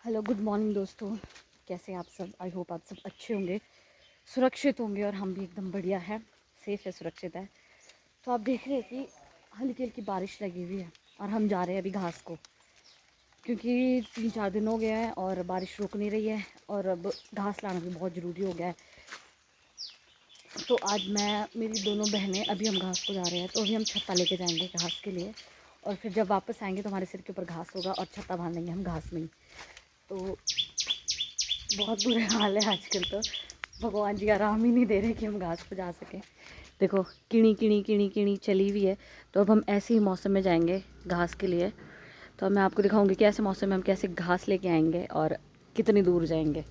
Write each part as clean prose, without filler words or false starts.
Hello good morning दोस्तों, कैसे हैं आप सब। आई होप आप सब अच्छे होंगे, सुरक्षित होंगे और हम भी एकदम बढ़िया है, सेफ़ है, सुरक्षित है। तो आप देख रहे हैं कि हल्की हल्की बारिश लगी हुई है और हम जा रहे हैं अभी घास को, क्योंकि 3-4 दिन हो गया है और बारिश रुक नहीं रही है और अब घास लाना भी बहुत ज़रूरी हो गया है। तो आज मैं, मेरी दोनों बहनें, अभी हम घास को जा रहे हैं। तो अभी हम छत्ता लेके जाएंगे घास के लिए और फिर जब वापस आएंगे तो हमारे सिर के ऊपर घास होगा और छत्ता बांध देंगे हम घास में ही। तो बहुत बुरे हाल है आजकल। तो भगवान जी आराम ही नहीं दे रहे कि हम घास पर जा सकें। देखो किणी किणी किणी किणी चली हुई है। तो अब हम ऐसे ही मौसम में जाएंगे घास के लिए। तो मैं आपको दिखाऊंगी कि ऐसे मौसम में हम कैसे घास लेके आएंगे और कितनी दूर जाएंगे।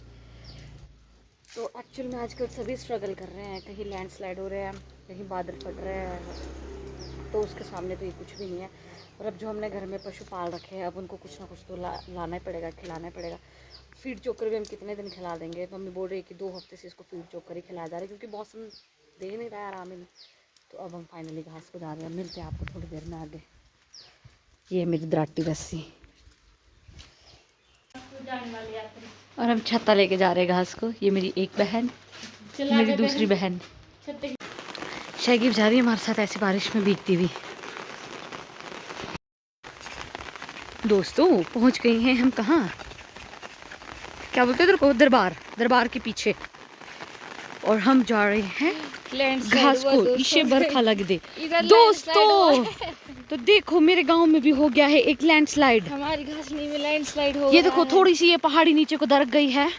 तो एक्चुअल में आजकल सभी स्ट्रगल कर रहे हैं, कहीं लैंडस्लाइड हो रहे हैं, कहीं बादल फट रहे हैं। तो उसके सामने तो ये कुछ भी नहीं है। और अब जो हमने घर में पशु पाल रखे हैं, अब उनको कुछ ना कुछ तो लाना ही पड़ेगा, खिलाना ही पड़ेगा। फीड चोकर भी हम कितने दिन खिला देंगे। मम्मी बोल रही है कि 2 हफ्ते से इसको फीड चोकर ही खिलाया जा रहा है, क्योंकि मौसम दे नहीं रहा है आराम ही। तो अब हम फाइनली घास को जा रहे हैं। मिलते हैं आपको थोड़ी देर में आगे। ये मेरी दराटी रस्सी और हम छत्ता लेके जा रहे हैं घास को। ये मेरी एक बहन, मेरी दूसरी बहन शैगी जा रही है हमारे साथ ऐसी बारिश में भीगती हुई। दोस्तों पहुंच गई हैं हम कहाँ, क्या बोलते हैं को, दरबार के पीछे। और हम जा रहे हैं घास को। इसे बरखा लग दे दोस्तों। तो देखो मेरे गांव में भी हो गया है एक लैंडस्लाइड। हमारी घासनी में लैंडस्लाइड हो ये देखो थोड़ी सी ये पहाड़ी नीचे को दरक गई है।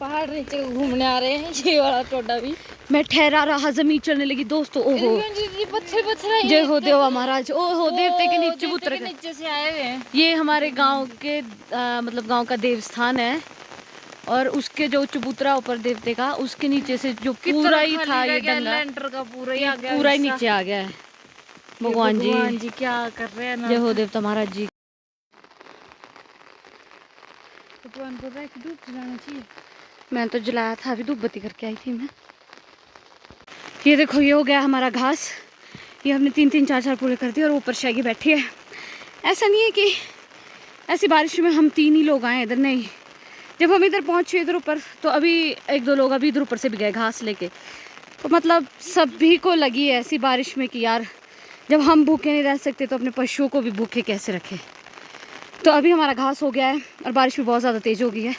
पहाड़ नीचे घूमने आ रहे हैं ये वाला टोडा भी। मैं ठहरा रहा, जमीन चलने लगी दोस्तों। ओहो पत्थर जय हो देवा महाराज। ओहो देवते के नीचे उतर गए। नीचे से आए हुए हैं। ये हमारे गांव के मतलब गांव का देवस्थान है और उसके जो चबूतरा ऊपर देवते का, उसके नीचे से जो पूरा ही था ये डंगा, लेंटर का पूरा ही आ गया, पूरा ही नीचे आ गया है। भगवान जी क्या कर रहे हैं। जय हो देवता महाराज जी। भगवान बोल रहा है कि धूप जलाना चाहिए। मैं तो जलाया था, अभी धूप बत्ती करके आई थी मैं। ये देखो ये हो गया हमारा घास। ये हमने 3-3 4-4 पूरे कर दिए और ऊपर शैगी बैठी है। ऐसा नहीं है कि ऐसी बारिश में हम 3 ही लोग आए इधर, नहीं। जब हम इधर पहुंचे इधर ऊपर, तो अभी 1-2 लोग अभी इधर ऊपर से भी गए घास लेके। तो मतलब सभी को लगी है ऐसी बारिश में कि यार जब हम भूखे नहीं रह सकते तो अपने पशुओं को भी भूखे कैसे रखें। तो अभी हमारा घास हो गया है और बारिश भी बहुत ज़्यादा तेज़ हो गई है।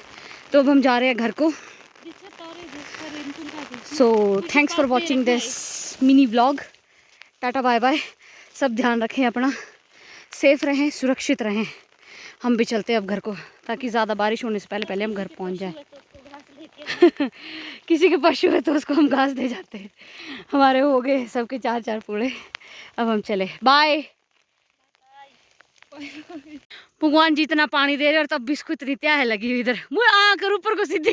तो अब हम जा रहे हैं घर को। So thanks for watching this mini vlog. Tata bye bye. सब ध्यान रखें अपना, सेफ रहें, सुरक्षित रहें। हम भी चलते हैं अब घर को, ताकि ज़्यादा बारिश होने से पहले पहले हम घर पहुंच जाएं। किसी के पशु है तो उसको हम घास दे जाते हैं। हमारे हो गए सबके 4-4 पूरे। अब हम चले, बाय। भगवान जी इतना पानी दे रहे और तब भी इसको इतनी त्याह लगी हुई इधर। मुँह आकर ऊपर को सीधी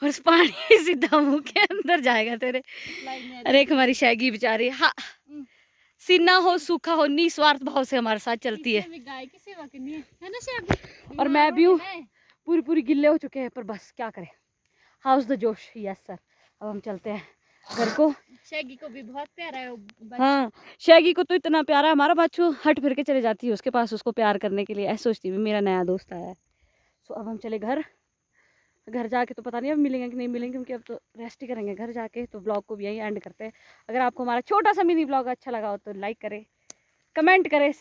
और इस पानी सीधा मुंह के अंदर जाएगा तेरे। अरे एक हमारी शैगी बेचारी, हाँ सीना हो सूखा हो, निस्वार्थ भाव से हमारे साथ चलती है। गाय की सेवा करनी है ना शैगी। और मैं भी हूँ पूरी गिल्ले हो चुके हैं, पर बस क्या करें, हाउस द जोश। Yes sir. अब हम चलते हैं घर को। शैगी को भी बहुत प्यारा है। हाँ शैगी को तो इतना प्यारा है, हमारा बच्चू हट फिर के चले जाती है उसके पास उसको प्यार करने के लिए, ऐसे सोचती है मेरा नया दोस्त आया है। सो अब हम चले घर जाके तो पता नहीं अब मिलेंगे कि नहीं मिलेंगे, क्योंकि अब तो रेस्ट ही करेंगे घर जाके। तो ब्लॉग को भी यहीं एंड करते हैं। अगर आपको हमारा छोटा सा मिनी ब्लॉग अच्छा लगा हो तो लाइक करें, कमेंट करें।